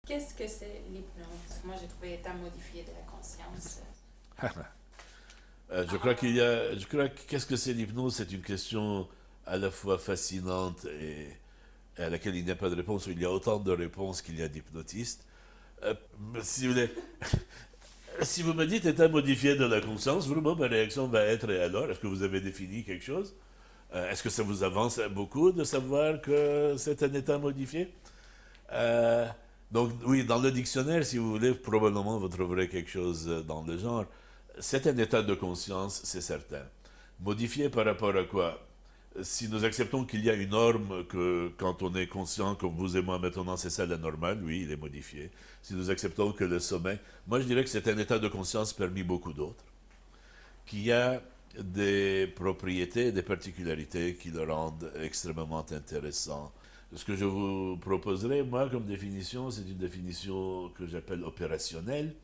Qu'est-ce que c'est l'hypnose? Parce que moi, j'ai trouvé état modifié de la conscience. Je crois que qu'est-ce que c'est l'hypnose? C'est une question à la fois fascinante et à laquelle il n'y a pas de réponse. Il y a autant de réponses qu'il y a d'hypnotistes. Euh, si vous voulez, si vous me dites état modifié de la conscience, vraiment ma réaction va être et alors, est-ce que vous avez défini quelque chose? Est-ce que ça vous avance beaucoup de savoir que c'est un état modifié? Euh, donc oui, dans le dictionnaire, si vous voulez, probablement vous trouverez quelque chose dans le genre. C'est un état de conscience, c'est certain. Modifié par rapport à quoi? Si nous acceptons qu'il y a une norme que quand on est conscient, comme vous et moi maintenant, c'est ça la normale, oui, il est modifié. Si nous acceptons que le sommeil, moi je dirais que c'est un état de conscience parmi beaucoup d'autres, qui a des propriétés, des particularités qui le rendent extrêmement intéressant. Ce que je vous proposerai, moi, comme définition, c'est une définition que j'appelle opérationnelle,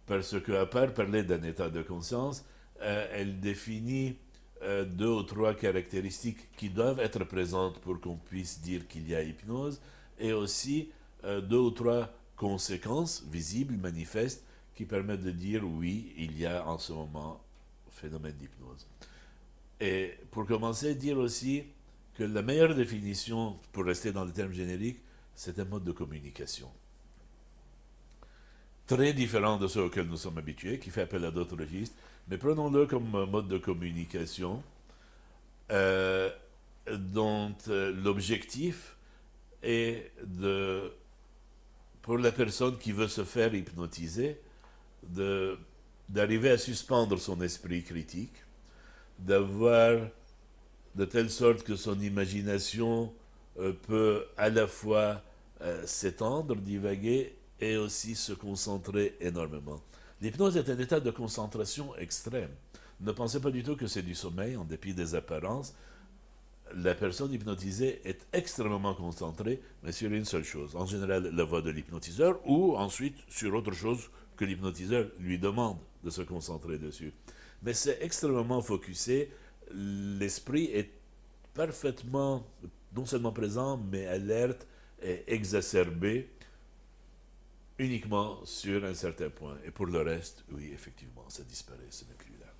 parce qu'à part parler d'un état de conscience, elle définit deux ou trois caractéristiques qui doivent être présentes pour qu'on puisse dire qu'il y a hypnose, et aussi deux ou trois conséquences visibles, manifestes, qui permettent de dire oui, il y a en ce moment phénomène d'hypnose. Et pour commencer, dire aussi que la meilleure définition, pour rester dans les termes génériques, c'est un mode de communication très différent de ceux auxquels nous sommes habitués, qui fait appel à d'autres registres, mais prenons-le comme un mode de communication euh, dont l'objectif est de, pour la personne qui veut se faire hypnotiser, de, d'arriver à suspendre son esprit critique, d'avoir de telle sorte que son imagination peut à la fois s'étendre, divaguer et aussi se concentrer énormément. L'hypnose est un état de concentration extrême. Ne pensez pas du tout que c'est du sommeil, en dépit des apparences. La personne hypnotisée est extrêmement concentrée, mais sur une seule chose. En général, la voix de l'hypnotiseur, ou ensuite sur autre chose que l'hypnotiseur lui demande de se concentrer dessus. Mais c'est extrêmement focusé. L'esprit est parfaitement, non seulement présent, mais alerte et exacerbé uniquement sur un certain point. Et pour le reste, oui, effectivement, ça disparaît, ce n'est plus là.